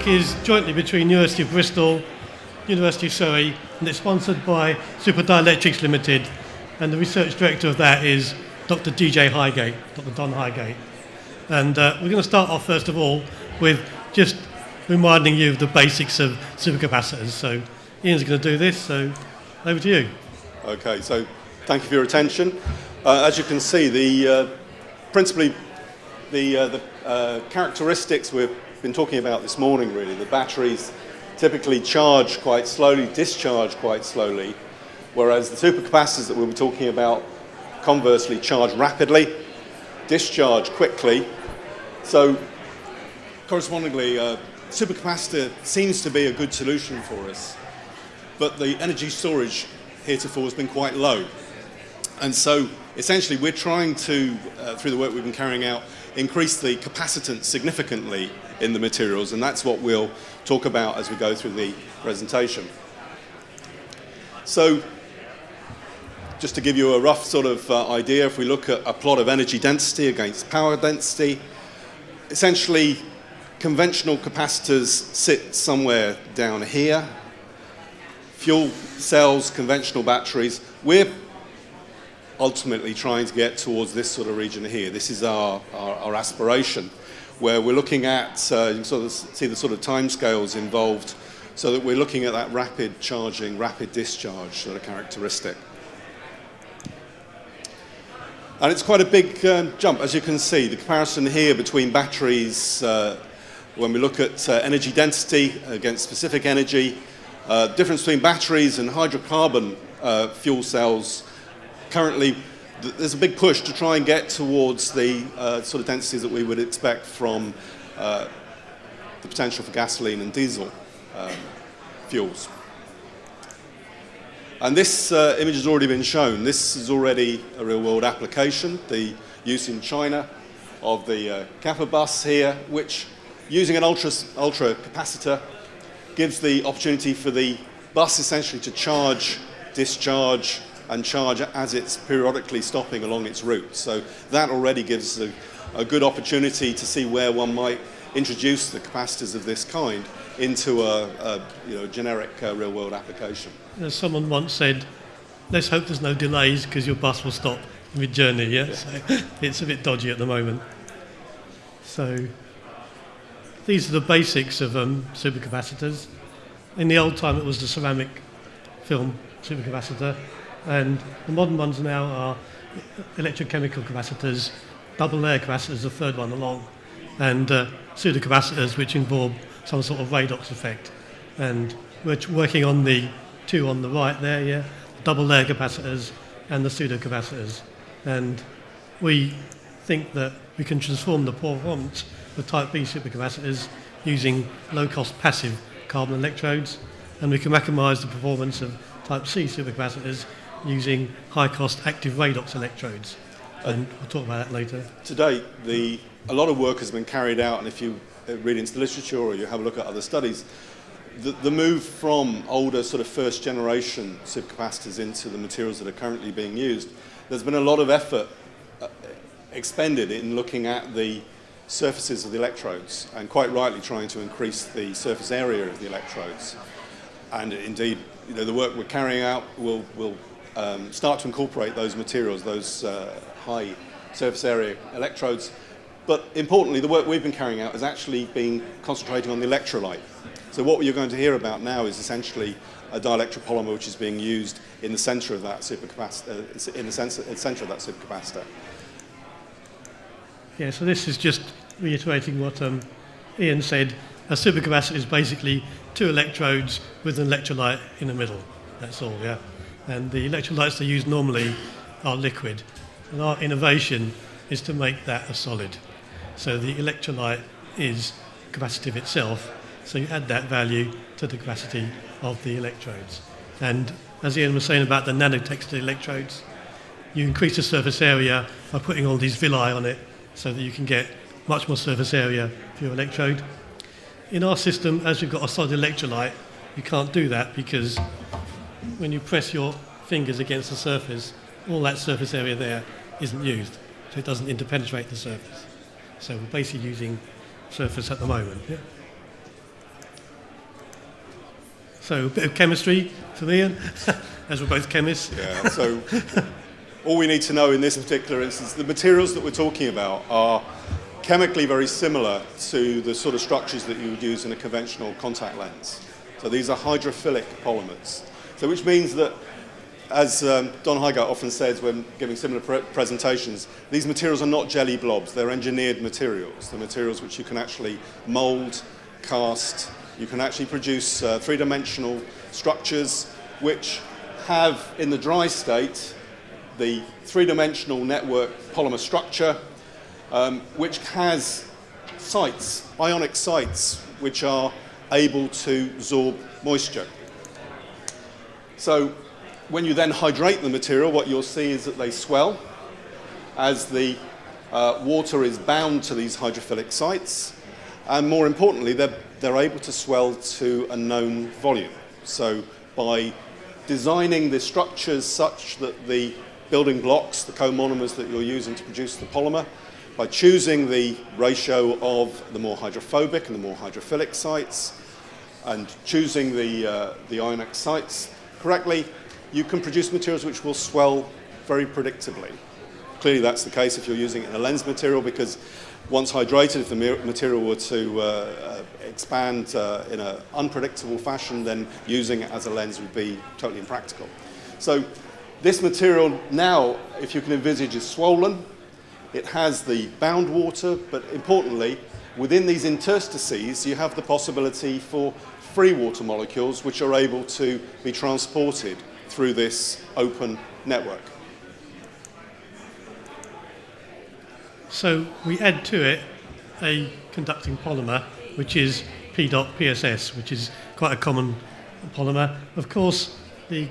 work is jointly between University of Bristol, University of Surrey, and it's sponsored by Superdielectrics Limited, and the research director of that is Dr. DJ Highgate, Dr. Don Highgate. And we're going to start off, first of all, with just reminding you of the basics of supercapacitors. So Ian's going to do this, so over to you. Okay, so thank you for your attention. As you can see, principally the characteristics we've been talking about this morning, really. The batteries typically charge quite slowly, discharge quite slowly, whereas the supercapacitors that we'll be talking about conversely charge rapidly, discharge quickly. So correspondingly, supercapacitor seems to be a good solution for us, but the energy storage heretofore has been quite low. And so essentially we're trying to, through the work we've been carrying out, increase the capacitance significantly in the materials, and that's what we'll talk about as we go through the presentation. So just to give you a rough sort of idea, if we look at a plot of energy density against power density, essentially conventional capacitors sit somewhere down here. Fuel cells, conventional batteries, we're ultimately trying to get towards this sort of region here. This is our aspiration, where we're looking at, you can sort of see the sort of timescales involved, so that we're looking at that rapid charging, rapid discharge sort of characteristic. And it's quite a big jump, as you can see. The comparison here between batteries, when we look at energy density against specific energy, difference between batteries and hydrocarbon fuel cells. Currently, there's a big push to try and get towards the sort of densities that we would expect from the potential for gasoline and diesel fuels. And this image has already been shown. This is already a real-world application. The use in China of the Kappa bus here, which, using an ultra capacitor, gives the opportunity for the bus essentially to charge, discharge, and charge as it's periodically stopping along its route. So that already gives a good opportunity to see where one might introduce the capacitors of this kind into a generic real-world application. As someone once said, let's hope there's no delays because your bus will stop mid-journey, yeah? So it's a bit dodgy at the moment. So these are the basics of supercapacitors. In the old time it was the ceramic film supercapacitor, and the modern ones now are electrochemical capacitors, double layer capacitors, the third one along, and pseudocapacitors, which involve some sort of redox effect. And we're working on the two on the right there, yeah, double layer capacitors and the pseudocapacitors. And we think that we can transform the performance of type B supercapacitors using low-cost passive carbon electrodes, and we can maximise the performance of type C supercapacitors using high-cost active redox electrodes. And we'll talk about that later. To date, a lot of work has been carried out, and if you read into the literature or you have a look at other studies, the move from older sort of first generation supercapacitors into the materials that are currently being used, there's been a lot of effort expended in looking at the surfaces of the electrodes, and quite rightly trying to increase the surface area of the electrodes. And indeed, the work we're carrying out will start to incorporate those materials, those high surface area electrodes. But importantly, the work we've been carrying out has actually been concentrating on the electrolyte. So what you're going to hear about now is essentially a dielectric polymer which is being used in the centre of that supercapacitor. Yeah, so this is just reiterating what Ian said. A supercapacitor is basically two electrodes with an electrolyte in the middle. That's all, yeah. And the electrolytes they use normally are liquid. And our innovation is to make that a solid. So the electrolyte is capacitive itself, so you add that value to the capacity of the electrodes. And as Ian was saying about the nanotextured electrodes, you increase the surface area by putting all these villi on it so that you can get much more surface area for your electrode. In our system, as we've got a solid electrolyte, you can't do that because when you press your fingers against the surface, all that surface area there isn't used, so it doesn't interpenetrate the surface. So we're basically using surface at the moment. Yeah? So a bit of chemistry for Ian, as we're both chemists. Yeah, so all we need to know in this particular instance, the materials that we're talking about are chemically very similar to the sort of structures that you would use in a conventional contact lens. So these are hydrophilic polymers. So which means that, as Don Heigart often says when giving similar presentations, these materials are not jelly blobs, they're engineered materials. They're materials which you can actually mold, cast, you can actually produce three-dimensional structures which have, in the dry state, the three-dimensional network polymer structure, which has sites, ionic sites, which are able to absorb moisture. So when you then hydrate the material, what you'll see is that they swell as the water is bound to these hydrophilic sites, and more importantly, they're able to swell to a known volume. So by designing the structures such that the building blocks, the comonomers that you're using to produce the polymer, by choosing the ratio of the more hydrophobic and the more hydrophilic sites, and choosing the ionic sites correctly, you can produce materials which will swell very predictably. Clearly that's the case if you're using it in a lens material, because once hydrated, if the material were to expand in an unpredictable fashion, then using it as a lens would be totally impractical. So this material now, if you can envisage, is swollen. It has the bound water, but importantly, within these interstices, you have the possibility for free water molecules which are able to be transported through this open network. So we add to it a conducting polymer, which is P.PSS, which is quite a common polymer. Of course, the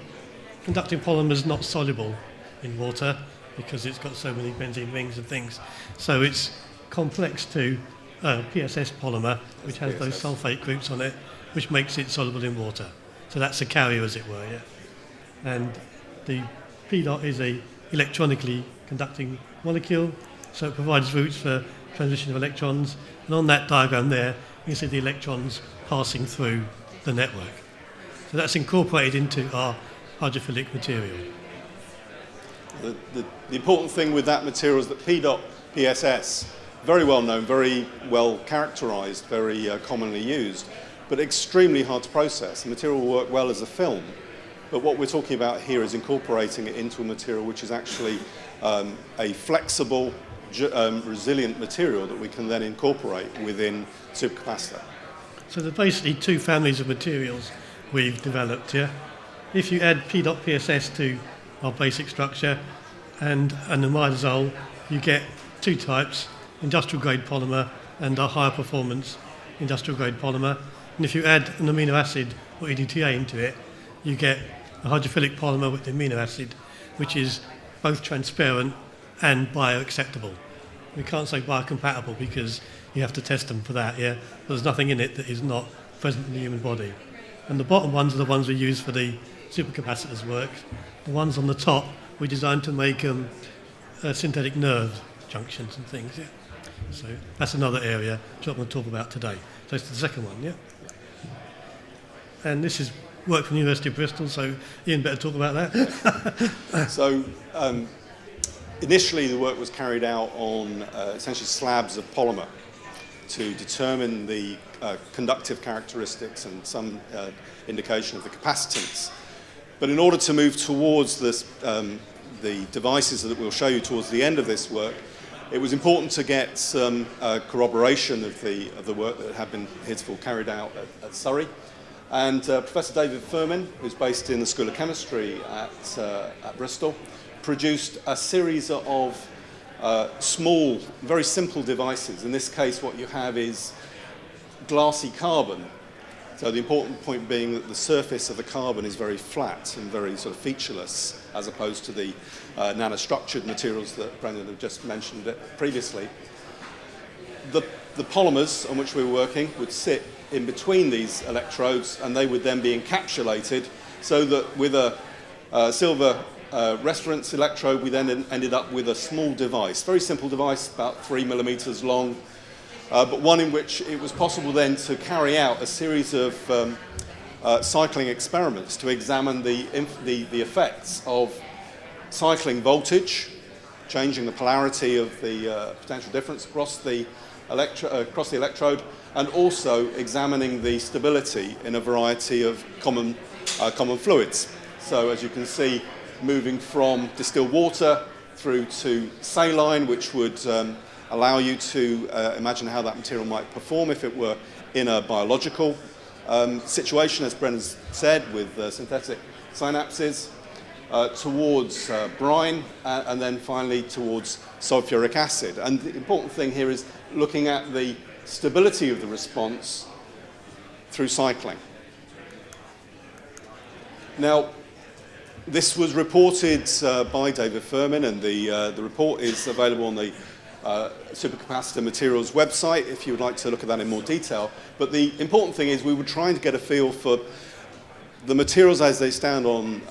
conducting polymer is not soluble in water because it's got so many benzene rings and things. So it's complex to PSS polymer, which has those sulfate groups on it, which makes it soluble in water. So that's a carrier, as it were, yeah. And the P-dot is a electronically conducting molecule, so it provides routes for transition of electrons. And on that diagram there, you can see the electrons passing through the network. So that's incorporated into our hydrophilic material. The important thing with that material is that P.PSS, very well known, very well characterized, very commonly used, but extremely hard to process. The material will work well as a film, but what we're talking about here is incorporating it into a material which is actually a flexible, resilient material that we can then incorporate within supercapacitor. So there are basically two families of materials we've developed here. If you add P.PSS to our basic structure and an imidazole, you get two types, industrial grade polymer and a higher performance industrial grade polymer. And if you add an amino acid or EDTA into it, you get a hydrophilic polymer with the amino acid, which is both transparent and bioacceptable. We can't say biocompatible because you have to test them for that, yeah? There's nothing in it that is not present in the human body. And the bottom ones are the ones we use for the supercapacitors work. The ones on the top we designed to make synthetic nerve junctions and things, yeah? So that's another area which I'm going to talk about today. So it's the second one, yeah? And this is work from the University of Bristol, so Ian better talk about that. So initially the work was carried out on essentially slabs of polymer to determine the conductive characteristics and some indication of the capacitance. But in order to move towards this, the devices that we'll show you towards the end of this work, it was important to get some corroboration of the work that had been heretofore carried out at Surrey. And Professor David Firmin, who's based in the School of Chemistry at Bristol, produced a series of small, very simple devices. In this case, what you have is glassy carbon. So the important point being that the surface of the carbon is very flat and very sort of featureless, as opposed to the nanostructured materials that Brendan had just mentioned previously. The polymers on which we were working would sit in between these electrodes, and they would then be encapsulated so that with a silver reference electrode, we then ended up with a small device, very simple device, about 3 millimeters long, but one in which it was possible then to carry out a series of cycling experiments to examine the effects of cycling voltage, changing the polarity of the potential difference across the electrode, and also examining the stability in a variety of common fluids. So as you can see, moving from distilled water through to saline, which would allow you to imagine how that material might perform if it were in a biological situation, as Brennan's said, with synthetic synapses, towards brine, and then finally towards sulfuric acid. And the important thing here is looking at the stability of the response through cycling. Now, this was reported by David Furman, and the report is available on the Supercapacitor Materials website if you would like to look at that in more detail. But the important thing is we were trying to get a feel for the materials as they stand on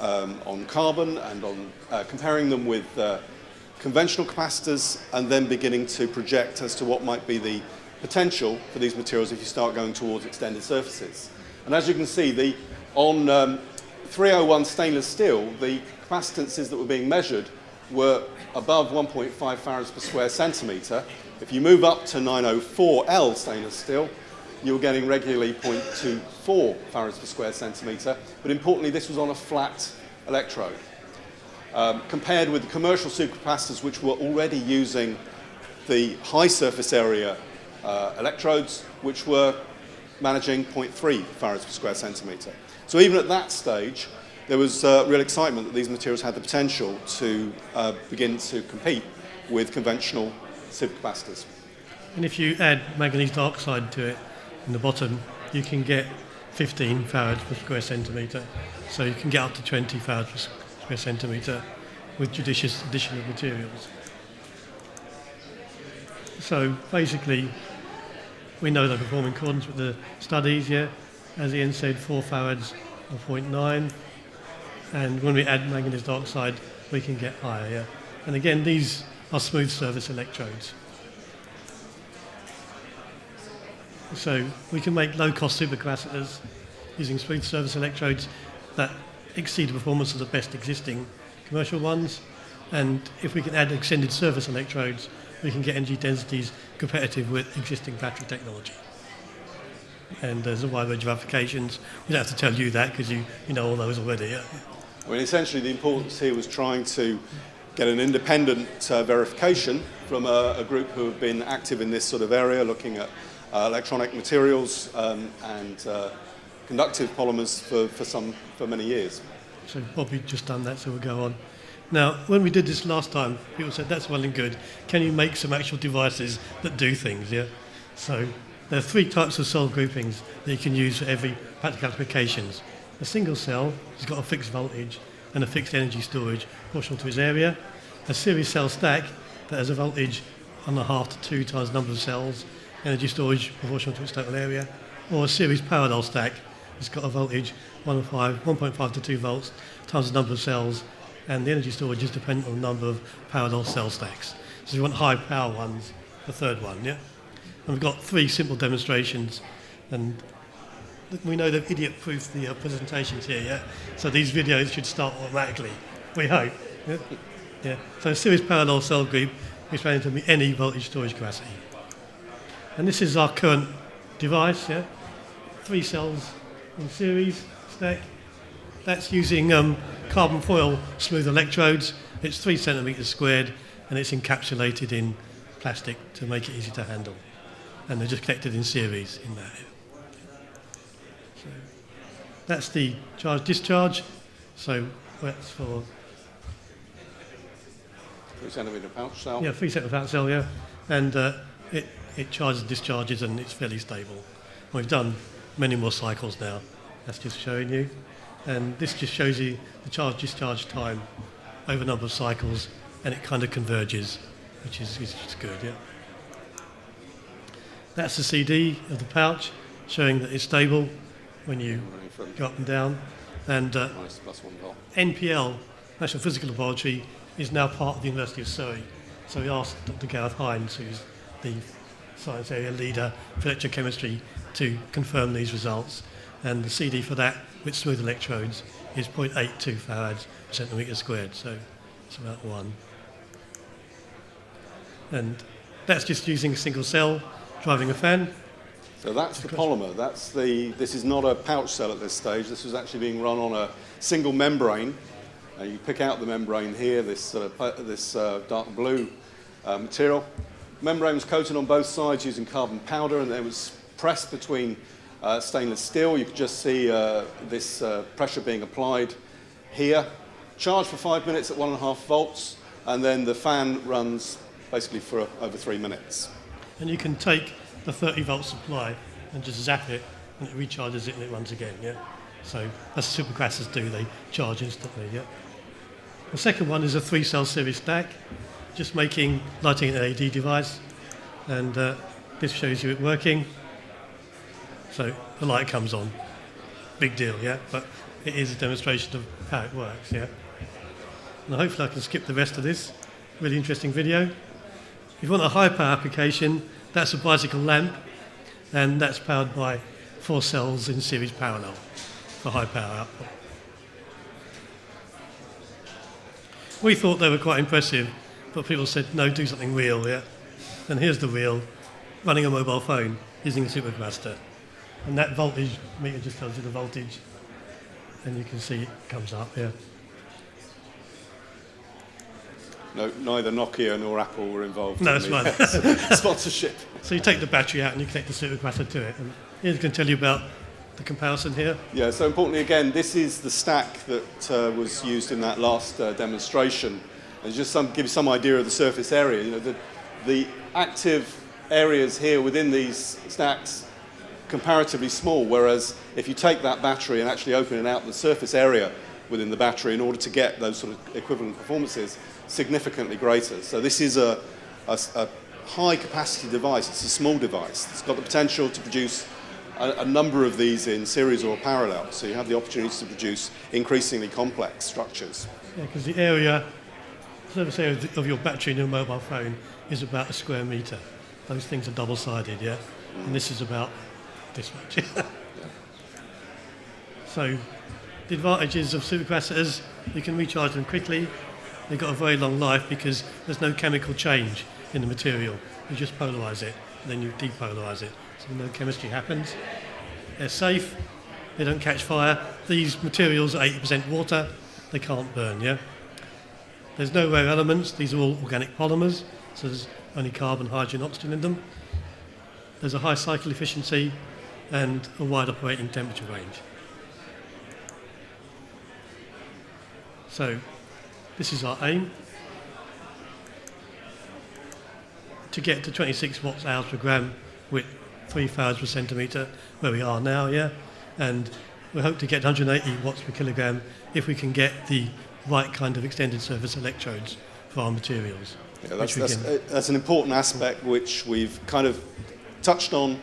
carbon and on comparing them with conventional capacitors, and then beginning to project as to what might be the potential for these materials if you start going towards extended surfaces. And as you can see, on 301 stainless steel, the capacitances that were being measured were above 1.5 farads per square centimetre. If you move up to 904L stainless steel, you're getting regularly 0.24 farads per square centimetre, but importantly this was on a flat electrode. Compared with the commercial supercapacitors, which were already using the high surface area electrodes, which were managing 0.3 farads per square centimetre. So even at that stage, there was real excitement that these materials had the potential to begin to compete with conventional supercapacitors. And if you add manganese dioxide to it in the bottom, you can get 15 farads per square centimetre. So you can get up to 20 farads per square centimetre with judicious addition of materials. So basically, we know they perform in accordance with the studies, yeah. As Ian said, 4 farads or 0.9. And when we add manganese dioxide, we can get higher, yeah. And again, these are smooth surface electrodes. So we can make low-cost supercapacitors using smooth surface electrodes that exceed the performance of the best existing commercial ones. And if we can add extended surface electrodes, we can get energy densities competitive with existing battery technology. And there's a wide range of applications. We don't have to tell you that because you know all those already. Yeah? I mean, essentially the importance here was trying to get an independent verification from a group who have been active in this sort of area, looking at electronic materials and conductive polymers for many years. So Bobby just done that, so we'll go on. Now, when we did this last time, people said, that's well and good. Can you make some actual devices that do things, yeah? So there are 3 types of cell groupings that you can use for every practical applications. A single cell has got a fixed voltage and a fixed energy storage proportional to its area. A series cell stack that has a voltage 1.5 to 2 times the number of cells, energy storage proportional to its total area. Or a series parallel stack that's got a voltage 1.5 to 2 volts times the number of cells, and the energy storage is dependent on the number of parallel cell stacks. So you want high power ones, the third one, yeah? And we've got 3 simple demonstrations, and we know they've idiot-proofed the presentations here, yeah? So these videos should start automatically, we hope. Yeah? Yeah. So a series parallel cell group is planning to meet any voltage storage capacity. And this is our current device, yeah? 3 cells in series stack. That's using carbon foil smooth electrodes. It's 3 centimetres squared, and it's encapsulated in plastic to make it easy to handle. And they're just connected in series in that. So that's the charge-discharge. So that's for 3 centimetre pouch cell. Yeah, 3 centimetre pouch cell, yeah. And it charges, discharges, and it's fairly stable. We've done many more cycles now. That's just showing you. And this just shows you the charge-discharge time over a number of cycles, and it kind of converges, which is good, yeah. That's the CD of the pouch, showing that it's stable when you go up and down. And NPL, National Physical Laboratory, is now part of the University of Surrey. So we asked Dr. Gareth Hines, who's the science area leader for electrochemistry, to confirm these results. and the CD for that with smooth electrodes is 0.82 farads per centimetre squared, so it's about 1. And that's just using a single cell driving a fan. So that's the polymer. This is not a pouch cell at this stage. This was actually being run on a single membrane. You pick out the membrane here, this dark blue material. Membrane was coated on both sides using carbon powder, and it was pressed between stainless steel. You could just see this pressure being applied here. Charged for 5 minutes at 1.5 volts, and then the fan runs basically for over 3 minutes. And you can take the 30-volt supply and just zap it, and it recharges it and it runs again, yeah? So that's what supercapacitors do, they charge instantly, yeah? The second one is a 3-cell series stack, just lighting an LED device, and this shows you it working. So the light comes on, big deal, yeah? But it is a demonstration of how it works, yeah? And hopefully I can skip the rest of this, really interesting video. If you want a high power application, that's a bicycle lamp, and that's powered by 4 cells in series parallel for high power output. We thought they were quite impressive, but people said, no, do something real, yeah? And here's the real, running a mobile phone using a supercapacitor. And that voltage meter just tells you the voltage, and you can see it comes up, yeah. No, neither Nokia nor Apple were involved No, in that's the sponsorship. So you take the battery out and you connect the supercapacitor to it. And here's going to tell you about the comparison here. Yeah, so importantly, again, this is the stack that was used in that last demonstration. And just give you some idea of the surface area. You know, the active areas here within these stacks comparatively small, whereas if you take that battery and actually open it out, the surface area within the battery in order to get those sort of equivalent performances significantly greater. So this is a high capacity device. It's a small device. It's got the potential to produce a number of these in series or parallel. So you have the opportunity to produce increasingly complex structures. Yeah, because the area, surface area of your battery in your mobile phone is about a square metre. Those things are double-sided, yeah? And this is about this much. Yeah. So the advantages of supercapacitors, you can recharge them quickly. They've got a very long life because there's no chemical change in the material. You just polarise it, and then you depolarise it. So no chemistry happens. They're safe, they don't catch fire. These materials are 80% water, they can't burn, yeah? There's no rare elements, these are all organic polymers, so there's only carbon, hydrogen, oxygen in them. There's a high cycle efficiency and a wide operating temperature range. So this is our aim, to get to 26 watts hours per gram with 3 farads per centimetre, where we are now, yeah? And we hope to get 180 watts per kilogram if we can get the right kind of extended surface electrodes for our materials. Yeah, that's an important aspect which we've kind of touched on,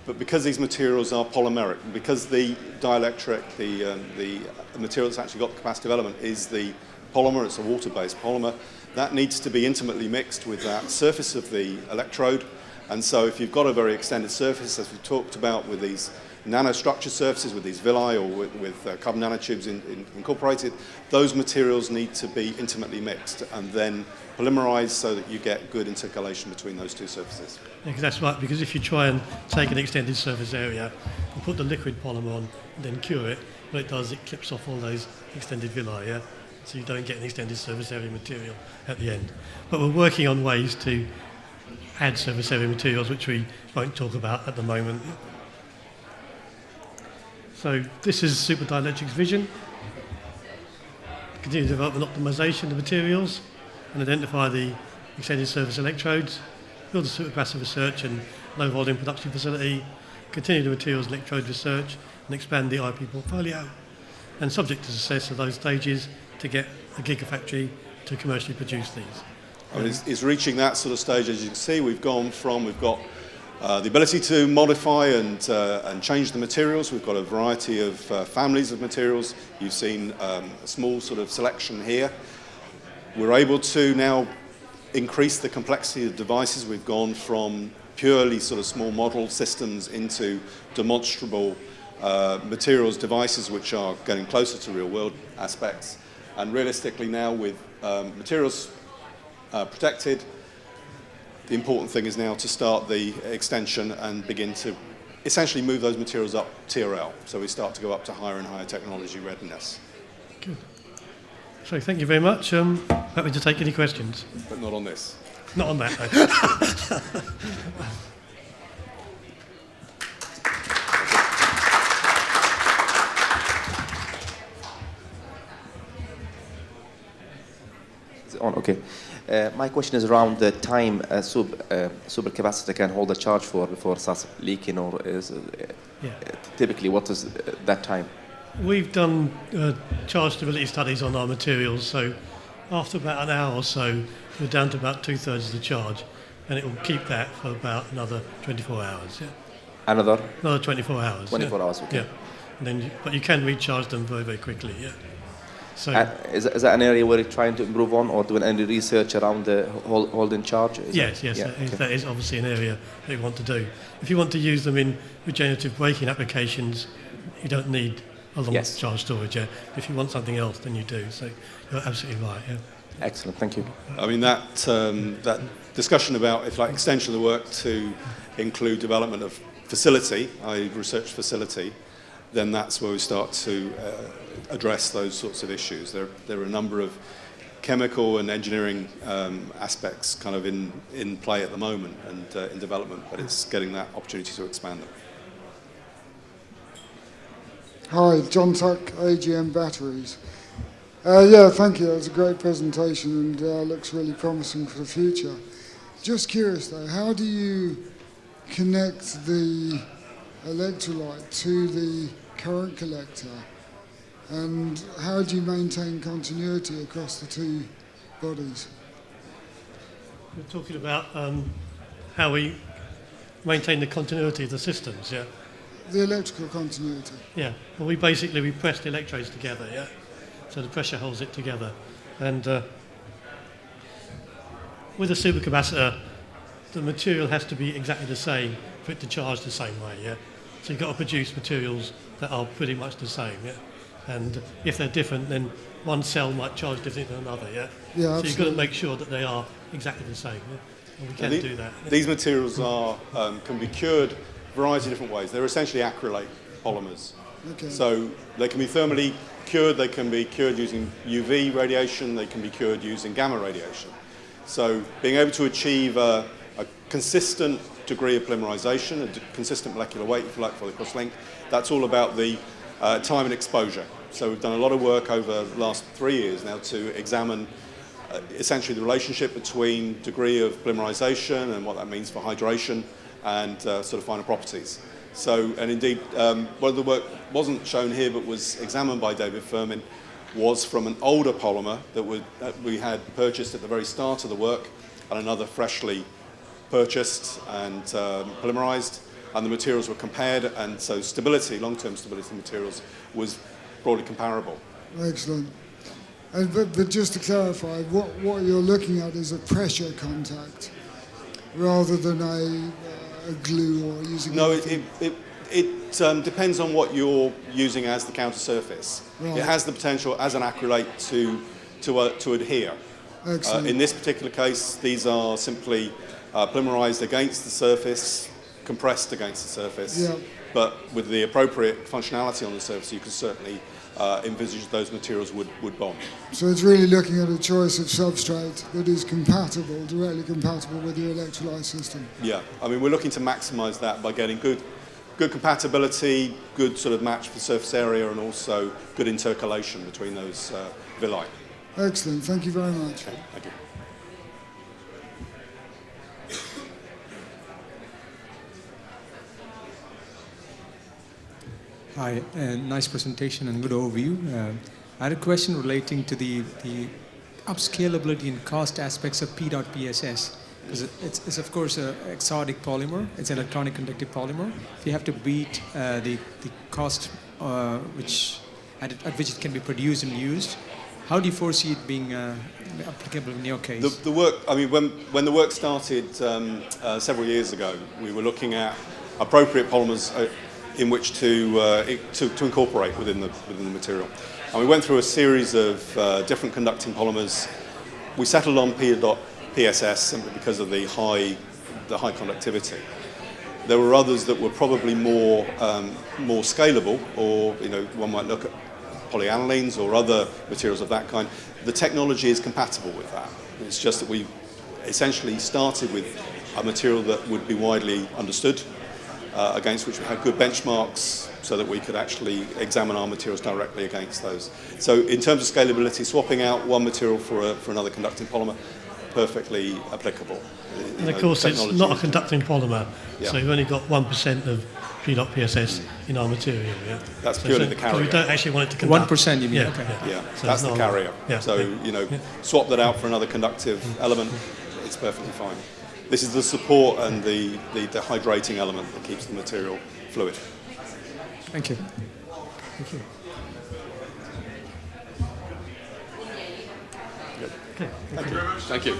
but because these materials are polymeric, because the dielectric, the material that's actually got the capacitive element is the polymer, it's a water-based polymer, that needs to be intimately mixed with that surface of the electrode. And so if you've got a very extended surface, as we talked about with these nanostructure surfaces, with these villi or with carbon nanotubes incorporated, those materials need to be intimately mixed and then polymerized so that you get good intercalation between those two surfaces. Yeah, that's right, because if you try and take an extended surface area and put the liquid polymer on and then cure it, what it does, it clips off all those extended villi, yeah? So you don't get an extended surface area material at the end. But we're working on ways to add surface area materials, which we won't talk about at the moment. So this is Superdielectrics' vision. Continue development and optimization of materials and identify the extended surface electrodes, build a supercapacitor research and low volume production facility, continue the materials electrode research and expand the IP portfolio, and subject to success of those stages to get a gigafactory to commercially produce these. It's reaching that sort of stage. As you can see, we've got the ability to modify and change the materials. We've got a variety of families of materials. You've seen a small sort of selection here. We're able to now increase the complexity of devices. We've gone from purely sort of small model systems into demonstrable materials devices which are getting closer to real-world aspects. And realistically now, with materials protected, the important thing is now to start the extension and begin to essentially move those materials up TRL. So we start to go up to higher and higher technology readiness. Good. So thank you very much. Happy to take any questions. But not on this. Not on that, though. Okay. My question is around the time a supercapacitor can hold a charge for before it starts leaking, or is typically what is that time? We've done charge stability studies on our materials, so after about an hour or so, we're down to about 2/3 of the charge, and it will keep that for about another 24 hours. Yeah. Another 24 hours. 24 hours, okay. Yeah. And then but you can recharge them very, very quickly, yeah. So is that an area where you're trying to improve on, or doing any research around the holding charge? yes, that is obviously an area that you want to do. If you want to use them in regenerative braking applications, you don't need a long charge storage. Yeah. If you want something else, then you do. So you're absolutely right. Yeah. Excellent, thank you. I mean, that discussion about, if like, extension of the work to include development of facility, i.e. research facility, then that's where we start to address those sorts of issues. There are a number of chemical and engineering aspects kind of in play at the moment and in development, but it's getting that opportunity to expand them. Hi, John Tuck, AGM Batteries. Yeah, thank you. That was a great presentation and looks really promising for the future. Just curious though, how do you connect the electrolyte to the current collector, and how do you maintain continuity across the two bodies? We're talking about how we maintain the continuity of the systems, yeah? The electrical continuity. Yeah, well we press the electrodes together, yeah? So the pressure holds it together. And with a supercapacitor, the material has to be exactly the same for it to charge the same way, yeah? So you've got to produce materials that are pretty much the same, yeah? And if they're different, then one cell might charge differently than another, yeah? Yeah, so absolutely. you've got to make sure that they are exactly the same, yeah? And we can do that. Yeah? These materials can be cured a variety of different ways. They're essentially acrylate polymers. Okay. So they can be thermally cured, they can be cured using UV radiation, they can be cured using gamma radiation. So being able to achieve a consistent degree of polymerization, a consistent molecular weight, if you like, for the cross-link, that's all about the time and exposure. So we've done a lot of work over the last 3 years now to examine essentially the relationship between degree of polymerization and what that means for hydration and sort of finer properties. So, and indeed, one of the work wasn't shown here but was examined by David Firmin was from an older polymer that we had purchased at the very start of the work, and another freshly purchased and polymerized, and the materials were compared, and so stability, long-term stability materials was broadly comparable. Excellent. But just to clarify, what you're looking at is a pressure contact rather than a glue or using... No, it depends on what you're using as the counter surface. Right. It has the potential as an acrylate to adhere. Excellent. In this particular case, these are simply polymerized against the surface, compressed against the surface, Yeah. but with the appropriate functionality on the surface, you can certainly envisage those materials would bond. So it's really looking at a choice of substrate that is compatible, directly compatible with your electrolyte system. Yeah, I mean, we're looking to maximize that by getting good compatibility, good sort of match for surface area, and also good intercalation between those villi. Excellent, thank you very much. Okay, thank you. Hi, nice presentation and good overview. I had a question relating to the upscalability and cost aspects of PEDOT-PSS. Because it's of course an exotic polymer, it's an electronic conductive polymer. If you have to beat the cost at which it can be produced and used, how do you foresee it being applicable in your case? The work, I mean, when the work started several years ago, we were looking at appropriate polymers in which to incorporate within the material. And we went through a series of different conducting polymers. We settled on PSS simply because of the high conductivity. There were others that were probably more scalable, or one might look at polyaniline or other materials of that kind. The technology is compatible with that. It's just that we essentially started with a material that would be widely understood, against which we had good benchmarks, so that we could actually examine our materials directly against those. So in terms of scalability, swapping out one material for another conducting polymer, perfectly applicable. And of course, it's not a conducting polymer, so you've only got 1% of P.PSS in our material. Yeah, that's purely the carrier. We don't actually want it to conduct. 1%, you mean? Yeah, okay. Yeah, so that's the carrier. Yeah, so swap that out for another conductive element. It's perfectly fine. This is the support and the hydrating element that keeps the material fluid. Thank you. Thank you. Okay. Thank you very much. Thank you.